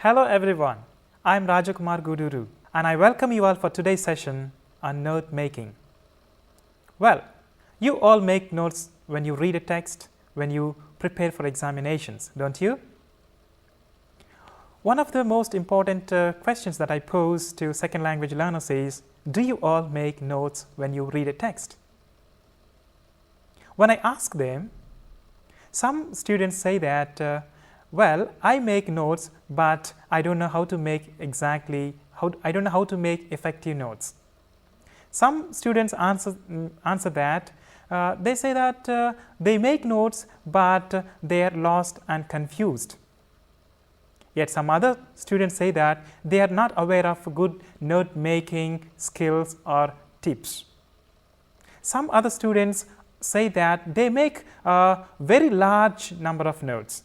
Hello everyone, I am Rajakumar Guduru and I welcome you all for today's session on note making. Well, you all make notes when you read a text, when you prepare for examinations, don't you? One of the most important questions that I pose to second language learners is, do you all make notes when you read a text? When I ask them, some students say that well, I make notes, but I don't know how to make I don't know how to make effective notes. Some students answer that they say that they make notes, but they are lost and confused. Yet some other students say that they are not aware of good note making skills or tips. Some other students say that they make a very large number of notes,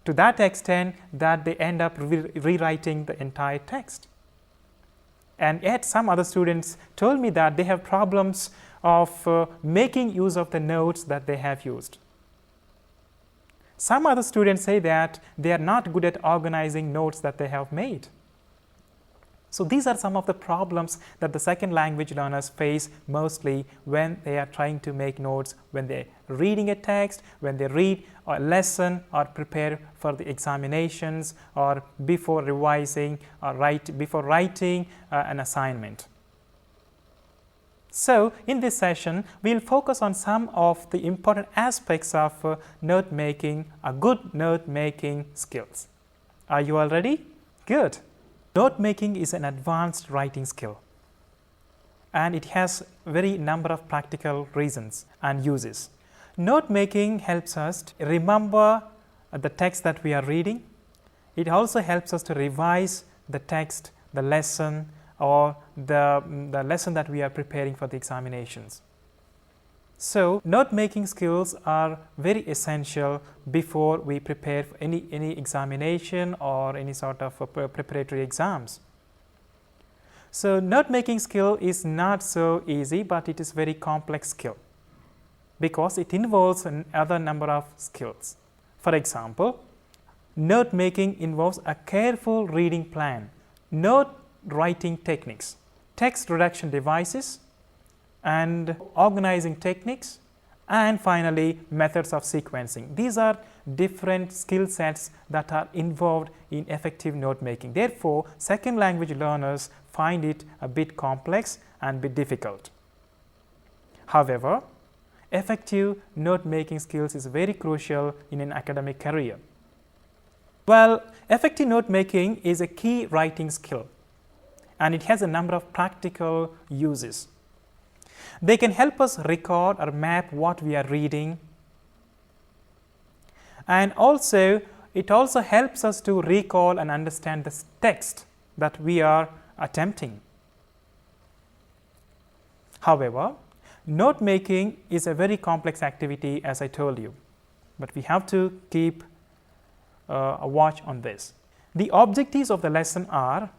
to that extent that they end up rewriting the entire text. And yet some other students told me that they have problems of making use of the notes that they have used. Some other students say that they are not good at organizing notes that they have made. So these are some of the problems that the second language learners face mostly when they are trying to make notes, when they are reading a text, when they read a lesson or prepare for the examinations, or before revising or before writing an assignment. So in this session, we will focus on some of the important aspects of note making, good note making skills. Are you all ready? Good. Note making is an advanced writing skill, and it has very number of practical reasons and uses. Note making helps us to remember the text that we are reading. It also helps us to revise the text, the lesson, or the lesson that we are preparing for the examinations. So note making skills are very essential before we prepare for any examination or any sort of preparatory exams. So note making skill is not so easy, but it is very complex skill because it involves another number of skills. For example, note making involves a careful reading plan, note writing techniques, text reduction devices, and organizing techniques, and finally methods of sequencing. These are different skill sets that are involved in effective note making. Therefore, second language learners find it a bit complex and a bit difficult. However, effective note making skills is very crucial in an academic career. Well, effective note making is a key writing skill, and it has a number of practical uses. They can help us record or map what we are reading, and also it also helps us to recall and understand the text that we are attempting. However, note making is a very complex activity, as I told you, but we have to keep a watch on this. The objectives of the lesson are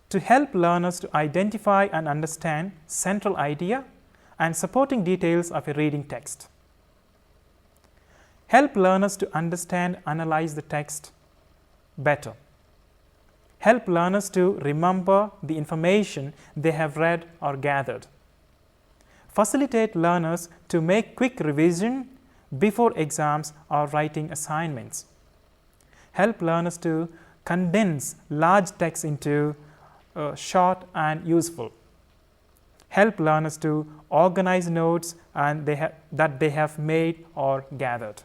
to help learners to identify and understand central idea and supporting details of a reading text. Help learners to understand, analyze the text better. Help learners to remember the information they have read or gathered. Facilitate learners to make quick revision before exams or writing assignments. Help learners to condense large text into short and useful. Help learners to organize notes and that they have made or gathered.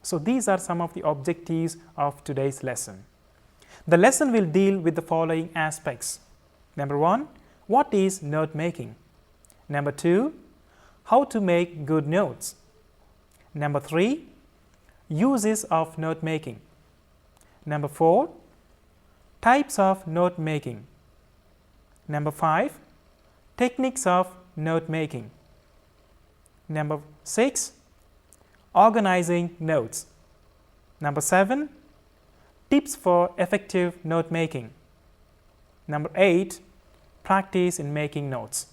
So these are some of the objectives of today's lesson. The lesson will deal with the following aspects. Number 1, what is note making? Number 2, how to make good notes. Number 3, uses of note making. Number 4, types of note making. Number 5, techniques of note making. Number 6, organizing notes. Number 7, tips for effective note making. Number 8, practice in making notes.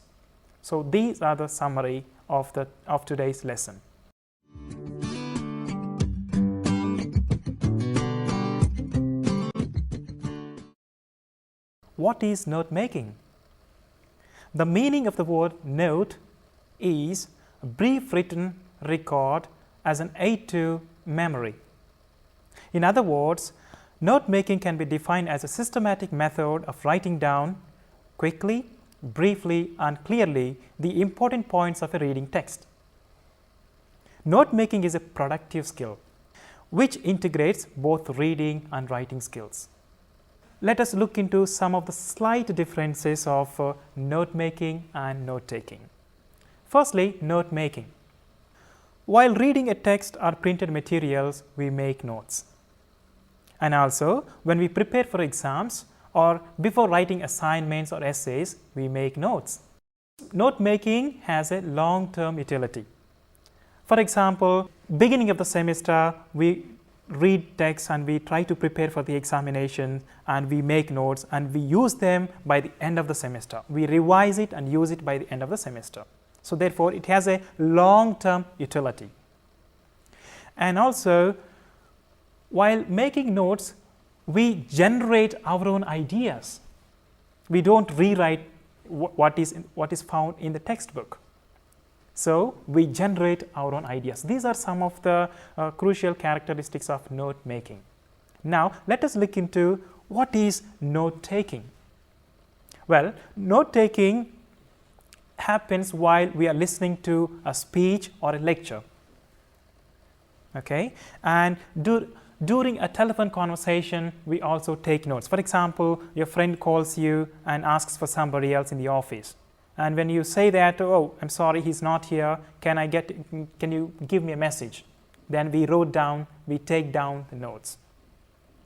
So these are the summary of today's lesson. what is note making? The meaning of the word note is a brief written record as an aid to memory. In other words, note making can be defined as a systematic method of writing down quickly, briefly and clearly the important points of a reading text. Note making is a productive skill which integrates both reading and writing skills. Let us look into some of the slight differences of note making and note taking. Firstly, note making. While reading a text or printed materials, we make notes. And also, when we prepare for exams or before writing assignments or essays, we make notes. Note making has a long-term utility. For example, beginning of the semester, we read texts and we try to prepare for the examination and we make notes and we use them by the end of the semester. We revise it and use it by the end of the semester. So therefore, it has a long-term utility. And also, while making notes, we generate our own ideas. We don't rewrite what is found in the textbook. So we generate our own ideas. These are some of the crucial characteristics of note making. Now let us look into what is note taking. Well, note taking happens while we are listening to a speech or a lecture. Okay, and during a telephone conversation, we also take notes. For example, your friend calls you and asks for somebody else in the office. And when you say that, oh, I'm sorry, he's not here, can you give me a message? Then we take down the notes.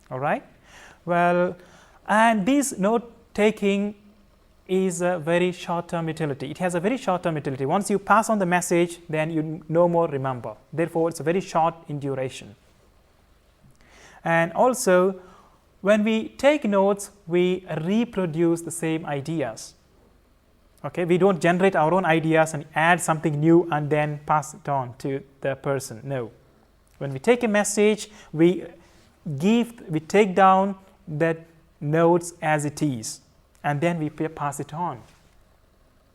All right? Well, and this note taking is a very short-term utility. It has a very short-term utility. Once you pass on the message, then you no more remember. Therefore, it's a very short in duration. And also, when we take notes, we reproduce the same ideas. Okay, we don't generate our own ideas and add something new and then pass it on to the person. No. When we take a message, we take down the notes as it is, and then we pass it on.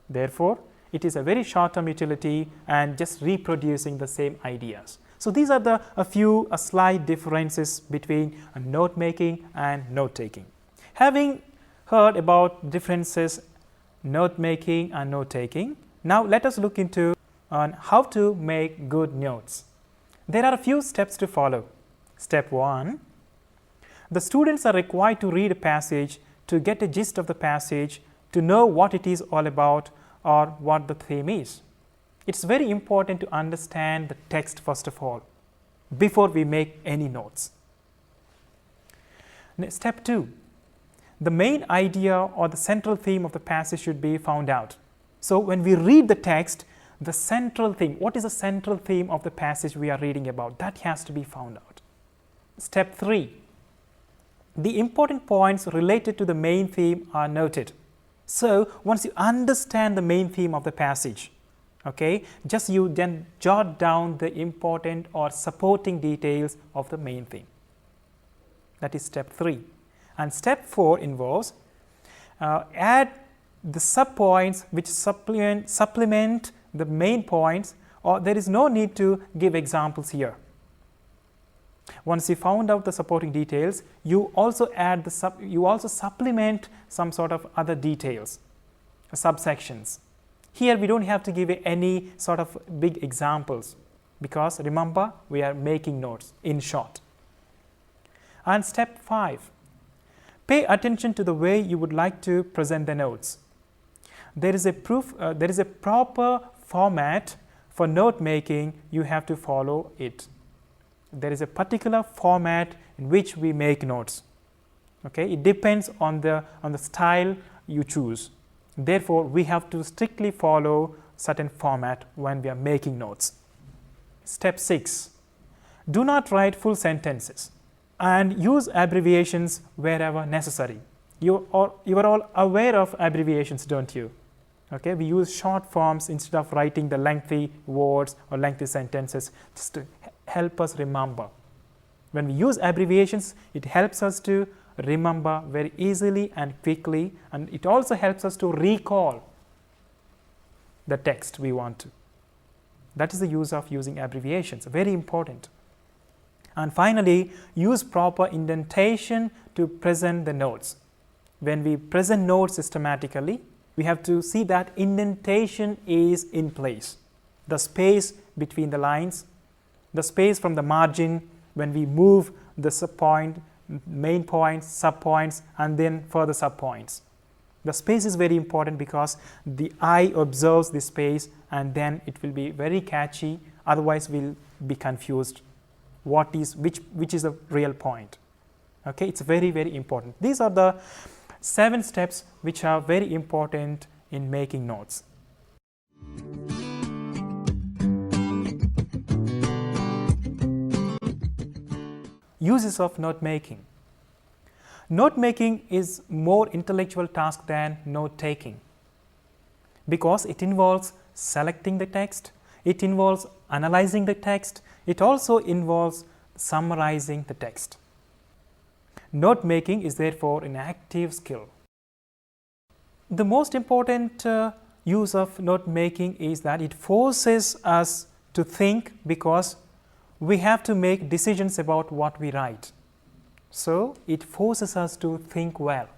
Therefore, it is a very short-term utility and just reproducing the same ideas. So these are a few slight differences between note making and note taking. Having heard about differences note making and note taking, now let us look into how to make good notes. There are a few steps to follow. Step 1, the students are required to read a passage to get a gist of the passage, to know what it is all about or what the theme is. It's very important to understand the text first of all, before we make any notes. Step 2, the main idea or the central theme of the passage should be found out. So when we read the text, the central theme, what is the central theme of the passage we are reading about? That has to be found out. Step 3, the important points related to the main theme are noted. So once you understand the main theme of the passage, okay, just you then jot down the important or supporting details of the main theme. That is step 3. And step 4 involves add the subpoints which supplement the main points, or there is no need to give examples here. Once you found out the supporting details, you also add you also supplement some sort of other details, subsections. Here we don't have to give any sort of big examples, because remember, we are making notes in short. And step 5, pay attention to the way you would like to present the notes. There is a proper format for note making. You have to follow it. There is a particular format in which we make notes. Okay, it depends on the style you choose. Therefore, we have to strictly follow certain format when we are making notes. Step 6, do not write full sentences and use abbreviations wherever necessary. You are all aware of abbreviations, don't you? Okay, we use short forms instead of writing the lengthy words or lengthy sentences, just to help us remember. When we use abbreviations, it helps us to remember very easily and quickly, and it also helps us to recall the text we want to. That is the use of using abbreviations, very important. And finally, use proper indentation to present the notes. When we present notes systematically, we have to see that indentation is in place. The space between the lines, the space from the margin when we move the subpoint, main points, subpoints, and then further subpoints. The space is very important because the eye observes the space and then it will be very catchy, otherwise we'll be confused what is which is the real point. Okay, it's very, very important. These are the 7 steps which are very important in making notes. Uses of note making. Note making is more intellectual task than note taking because it involves selecting the text, it involves analyzing the text, it also involves summarizing the text. Note making is therefore an active skill. The most important use of note making is that it forces us to think because we have to make decisions about what we write. So, it forces us to think well.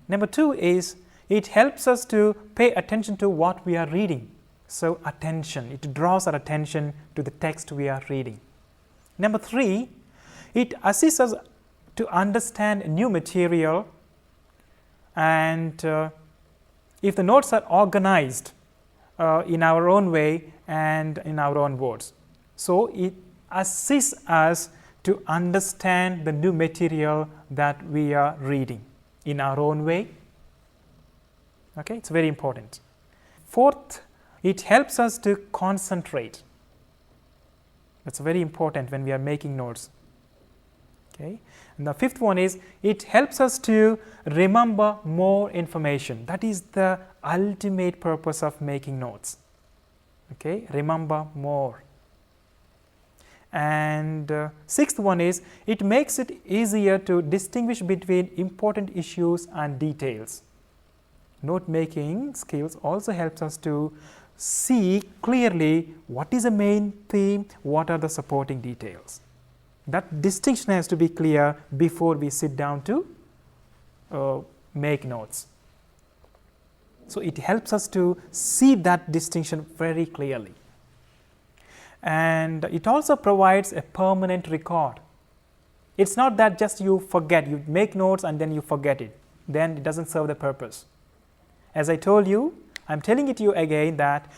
Number 2 is it helps us to pay attention to what we are reading. So, attention, it draws our attention to the text we are reading. Number 3, it assists us to understand new material, and if the notes are organized in our own way and in our own words. So, it assists us to understand the new material that we are reading in our own way. Okay, it's very important. 4th, it helps us to concentrate. That's very important when we are making notes. Okay, and the 5th one is it helps us to remember more information. That is the ultimate purpose of making notes. Okay, remember more. And 6th one is it makes it easier to distinguish between important issues and details. Note making skills also helps us to see clearly what is the main theme, what are the supporting details. That distinction has to be clear before we sit down to make notes. So, it helps us to see that distinction very clearly. And it also provides a permanent record. It's not that just you forget, you make notes and then you forget it, then it doesn't serve the purpose. As I told you, I am telling it to you again that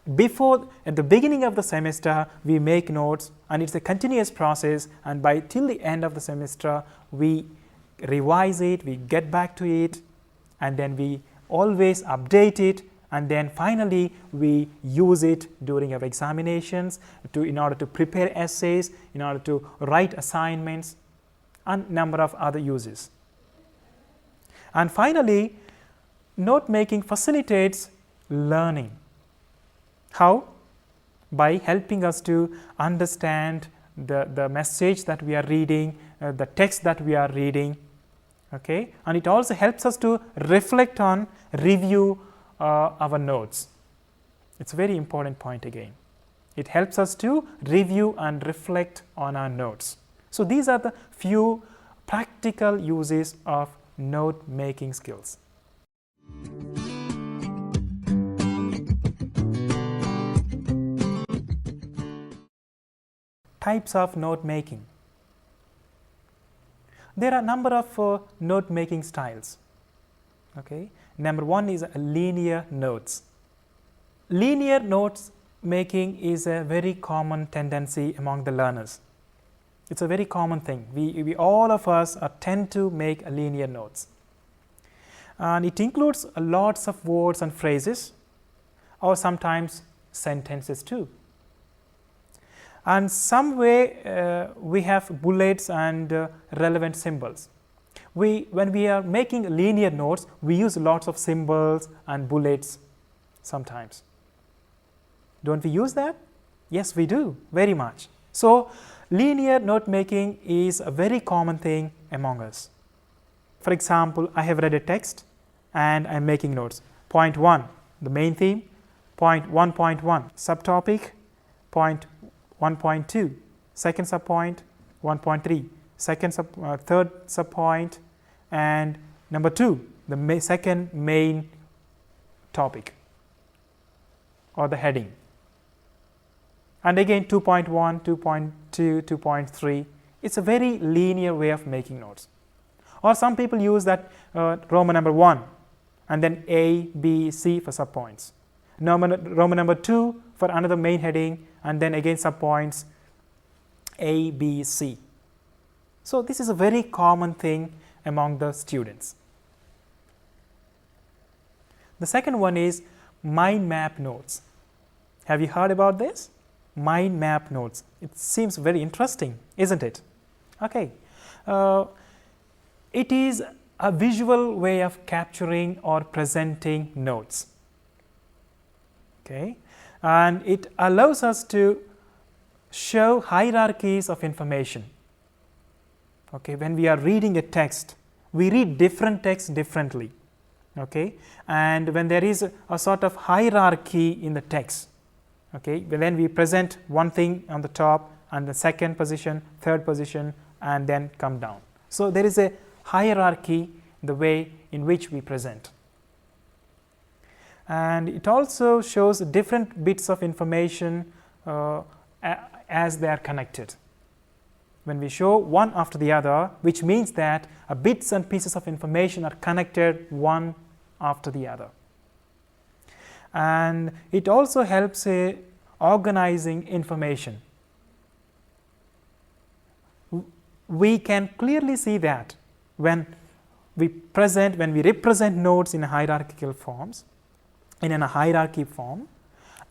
at the beginning of the semester we make notes, and it's a continuous process, and by till the end of the semester we revise it, we get back to it, and then we always update it, and then finally we use it during our examinations in order to prepare essays, in order to write assignments, and number of other uses. And finally, note making facilitates learning. How? By helping us to understand the message that we are reading, the text that we are reading. Okay? And it also helps us to reflect on, review our notes. It's a very important point again. It helps us to review and reflect on our notes. So, these are the few practical uses of note making skills. Types of note making. There are a number of note making styles. Okay. Number 1 is linear notes. Linear notes making is a very common tendency among the learners. It's a very common thing. We all of us tend to make linear notes, and it includes lots of words and phrases, or sometimes sentences too. And some way we have bullets and relevant symbols. When we are making linear notes, we use lots of symbols and bullets sometimes. Don't we use that? Yes, we do, very much. So, linear note making is a very common thing among us. For example, I have read a text and I am making notes. Point 1, the main theme. Point 1.1, subtopic. Point 1.2, second subpoint. 1.3, third subpoint, and number 2, the second main topic or the heading. And again 2.1, 2.2, 2.3. It's a very linear way of making notes. Or some people use that Roman number 1 and then A, B, C for subpoints. Roman number 2 for another main heading, and then again subpoints A, B, C. So this is a very common thing among the students. The second one is mind map notes. Have you heard about this? Mind map notes. It seems very interesting, isn't it? Okay. It is a visual way of capturing or presenting notes. Okay. And it allows us to show hierarchies of information. Okay. When we are reading a text, we read different texts differently. Okay. And when there is a sort of hierarchy in the text, okay, then we present one thing on the top and the second position, third position, and then come down. So there is a hierarchy in the way in which we present. And it also shows different bits of information as they are connected. When we show one after the other, which means that bits and pieces of information are connected one after the other. And it also helps organizing information. We can clearly see that when we represent notes in hierarchical forms, in a hierarchy form,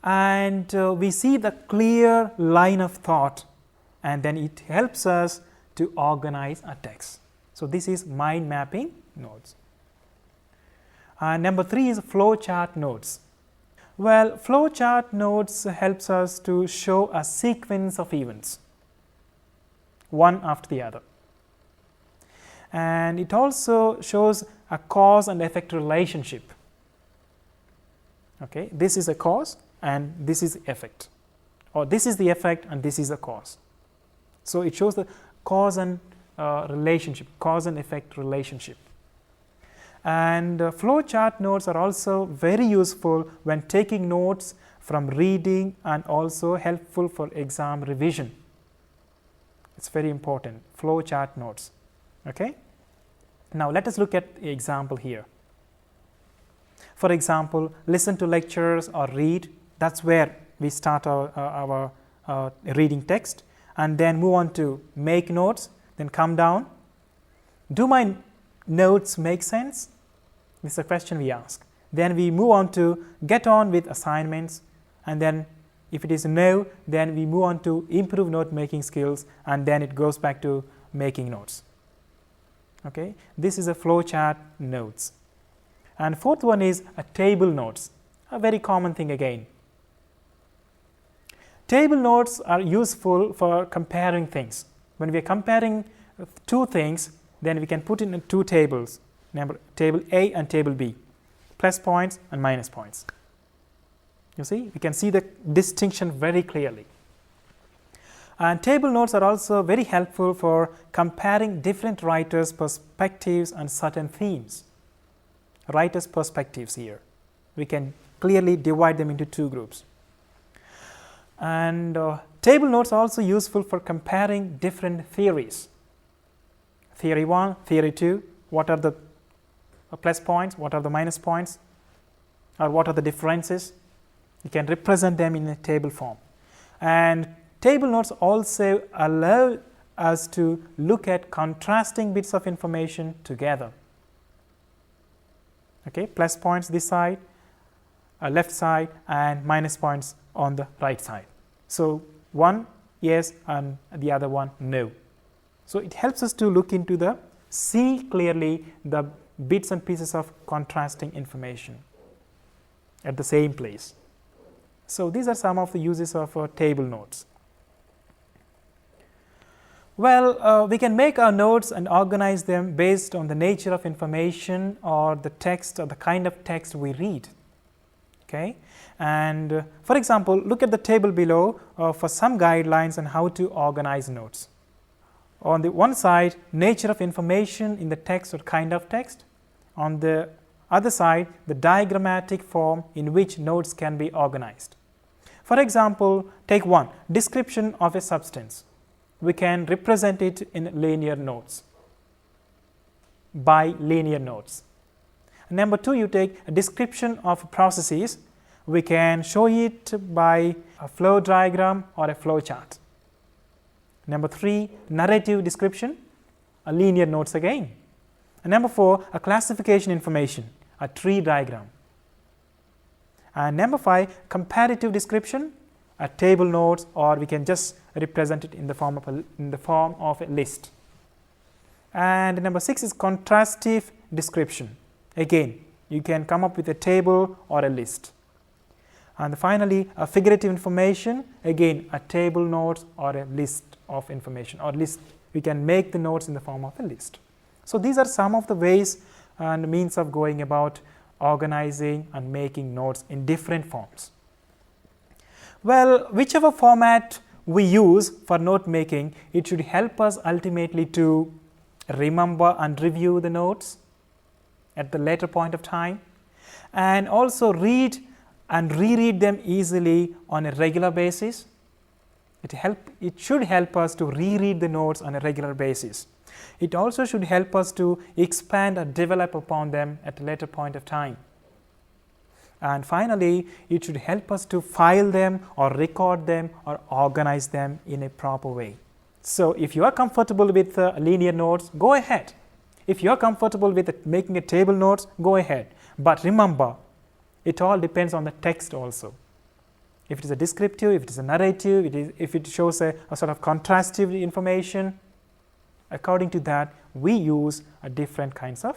and we see the clear line of thought, and then it helps us to organize a text. So this is mind mapping notes. Number 3 is flowchart notes. Well, flowchart notes helps us to show a sequence of events, one after the other. And it also shows a cause and effect relationship. Okay, this is a cause and this is effect, or this is the effect and this is the cause. So it shows the cause and relationship, cause and effect relationship. And flowchart notes are also very useful when taking notes from reading and also helpful for exam revision. It's very important, flowchart notes. Okay. Now let us look at the example here. For example, listen to lectures or read. That's where we start our reading text, and then move on to make notes, then come down. Do my notes make sense? This is a question we ask. Then we move on to get on with assignments, and then if it is no, then we move on to improve note making skills, and then it goes back to making notes. Okay, this is a flowchart notes. And fourth one is a table notes, a very common thing again. Table notes are useful for comparing things. When we are comparing two things, then we can put in two tables, table A and table B, plus points and minus points. You see, we can see the distinction very clearly. And table notes are also very helpful for comparing different writers' perspectives on certain themes. Writers' perspectives here. We can clearly divide them into two groups. And table notes are also useful for comparing different theories. Theory 1, theory 2, what are the plus points, what are the minus points, or what are the differences. You can represent them in a table form. And table notes also allow us to look at contrasting bits of information together. Okay, plus points this side, left side, and minus points on the right side. So one yes and the other one no. So it helps us to look into see clearly the bits and pieces of contrasting information at the same place. So these are some of the uses of table notes. Well, we can make our notes and organize them based on the nature of information or the text or the kind of text we read. Okay? And for example, look at the table below for some guidelines on how to organize notes. On the one side, nature of information in the text or kind of text. On the other side, the diagrammatic form in which notes can be organized. For example, take one, description of a substance. We can represent it in linear notes, by linear notes. Number two, you take a description of processes. We can show it by a flow diagram or a flow chart. Number three, narrative description, a linear notes again. And number four, a classification information, a tree diagram. And number five, comparative description, a table notes, or we can just represent it in the form of a list. And number six is contrastive description. Again, you can come up with a table or a list. And finally, a figurative information, again a table notes or a list of information, or list. We can make the notes in the form of a list. So these are some of the ways and means of going about organizing and making notes in different forms. Well, whichever format we use for note making, it should help us ultimately to remember and review the notes at the later point of time, and also read and reread them easily on a regular basis. It should help us to reread the notes on a regular basis. It also should help us to expand or develop upon them at a later point of time. And finally, it should help us to file them or record them or organize them in a proper way. So, if you are comfortable with linear notes, go ahead. If you are comfortable with making a table notes, go ahead. But remember, it all depends on the text also. If it is a descriptive, if it is a narrative, if it shows a sort of contrastive information, according to that, we use different kinds of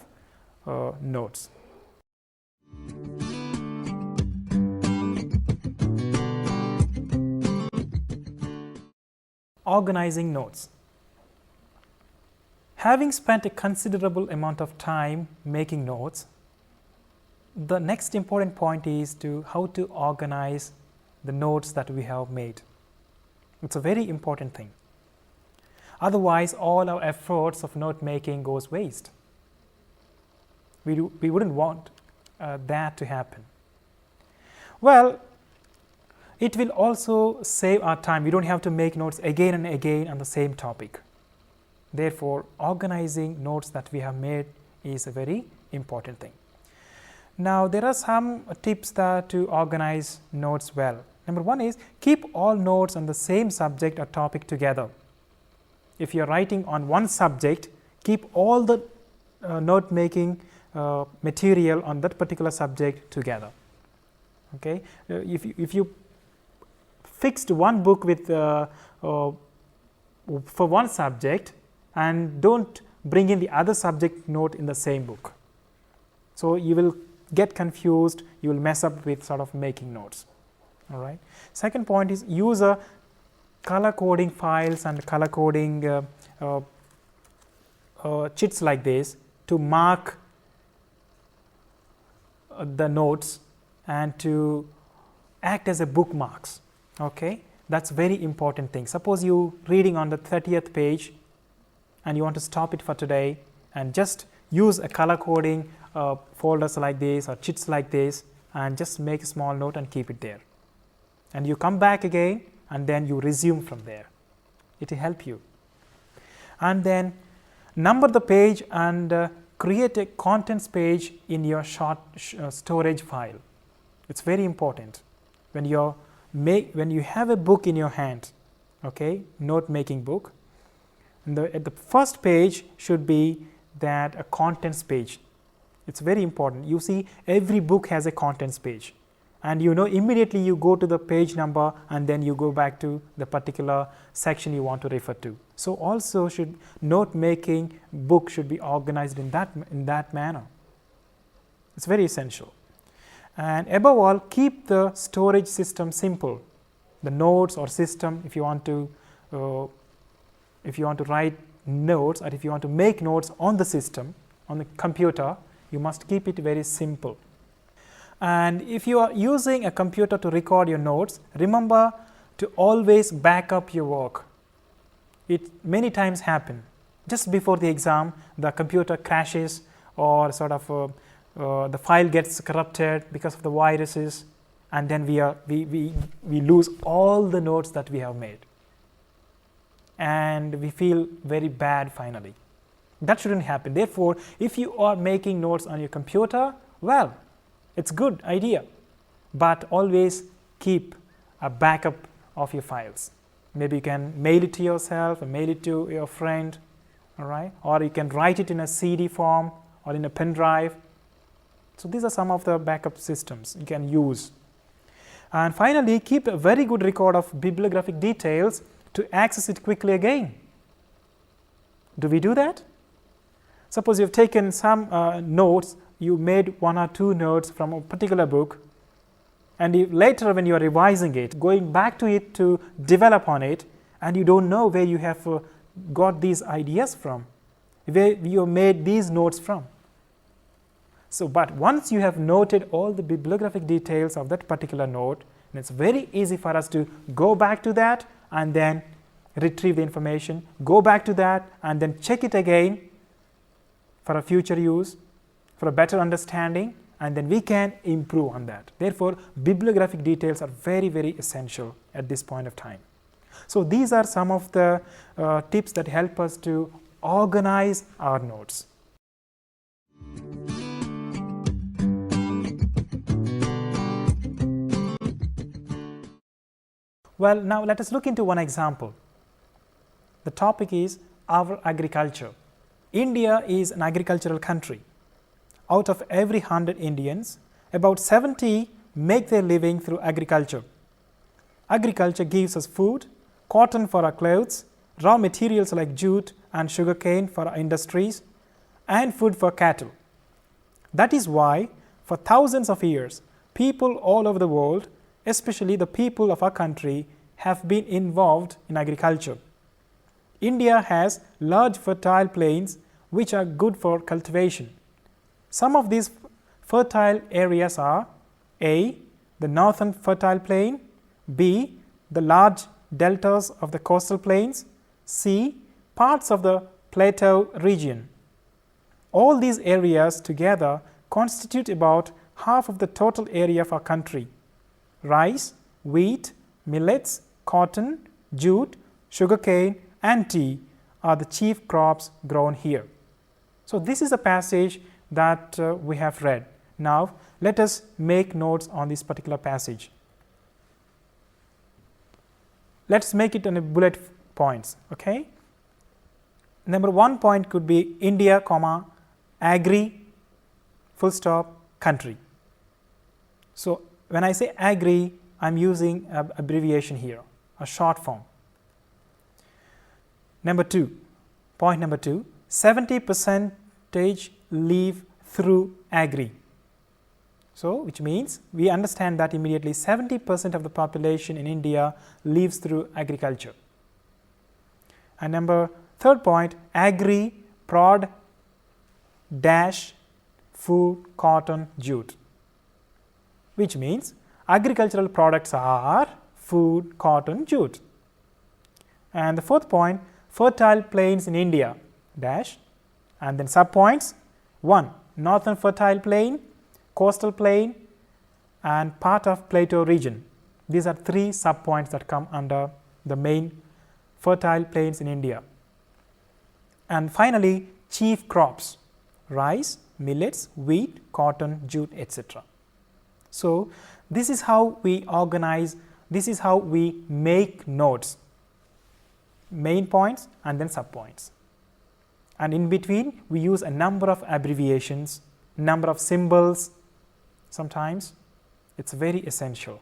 notes. Organizing notes. Having spent a considerable amount of time making notes, the next important point is how to organize the notes that we have made. It's a very important thing. Otherwise, all our efforts of note making goes waste. We wouldn't want that to happen. Well, it will also save our time. We don't have to make notes again and again on the same topic. Therefore, organizing notes that we have made is a very important thing. Now, there are some tips to organize notes well. Number one is keep all notes on the same subject or topic together. If you are writing on one subject, keep all the note making material on that particular subject together. Okay? If you fixed one book with for one subject and don't bring in the other subject note in the same book, so you will get confused, you will mess up with sort of making notes. All right. Second point is use a color coding files and color coding chits like this to mark the notes and to act as a bookmarks. Okay, that's very important thing. Suppose you reading on the 30th page and you want to stop it for today and just use a color coding folders like this or chits like this and just make a small note and keep it there. And you come back again and then you resume from there. It will help you. And then number the page and create a contents page in your short storage file. It's very important. When you have a book in your hand, okay, note making book, at the first page should be that a contents page. It's very important. You see, every book has a contents page, and you know immediately you go to the page number and then you go back to the particular section you want to refer to. So also note making book should be organized in that manner. It's very essential. And above all, keep the storage system simple. The notes or system, if you want to if you want to write notes or if you want to make notes on the system, on the computer, you must keep it very simple. And if you are using a computer to record your notes, remember to always back up your work. It many times happen. Just before the exam, the computer crashes or sort of the file gets corrupted because of the viruses, and then we lose all the notes that we have made. And we feel very bad finally. That shouldn't happen. Therefore, if you are making notes on your computer, well, it's a good idea, but always keep a backup of your files. Maybe you can mail it to yourself or mail it to your friend, all right? Or you can write it in a CD form or in a pen drive. So these are some of the backup systems you can use. And finally, keep a very good record of bibliographic details to access it quickly again. Do we do that? Suppose you have taken some notes, you made 1 or 2 notes from a particular book, and later when you are revising it, going back to it to develop on it, and you don't know where you have got these ideas from, where you made these notes from. So, but once you have noted all the bibliographic details of that particular note, then it's very easy for us to go back to that and then retrieve the information, go back to that and then check it again for a future use, for a better understanding, and then we can improve on that. Therefore, bibliographic details are very, very essential at this point of time. So, these are some of the tips that help us to organize our notes. Well, now let us look into one example. The topic is our agriculture. India is an agricultural country. Out of every 100 Indians, about 70 make their living through agriculture. Agriculture gives us food, cotton for our clothes, raw materials like jute and sugarcane for our industries, and food for cattle. That is why, for thousands of years, people all over the world, especially the people of our country, have been involved in agriculture. India has large fertile plains which are good for cultivation. Some of these fertile areas are A. the northern fertile plain, B. the large deltas of the coastal plains, C. parts of the plateau region. All these areas together constitute about half of the total area of our country. Rice, wheat, millets, cotton, jute, sugarcane and tea are the chief crops grown here. So, this is a passage that we have read. Now, let us make notes on this particular passage. Let us make it in a bullet points. Okay? Number 1 point could be India, comma, agri, full stop, country. So, when I say agri, I am using an abbreviation here, a short form. Number 2, point number 2, 70% live through agri. So, which means we understand that immediately 70% of the population in India lives through agriculture. And number 3rd point, agri, prod, dash, food, cotton, jute, which means agricultural products are food, cotton, jute. And the 4th point, fertile plains in India, dash, and then sub points, 1, northern fertile plain, coastal plain and part of plateau region. These are 3 sub points that come under the main fertile plains in India. And finally, chief crops, rice, millets, wheat, cotton, jute, etc. So, this is how we organize, this is how we make notes, main points and then sub points. And in between, we use a number of abbreviations, number of symbols sometimes. It's very essential.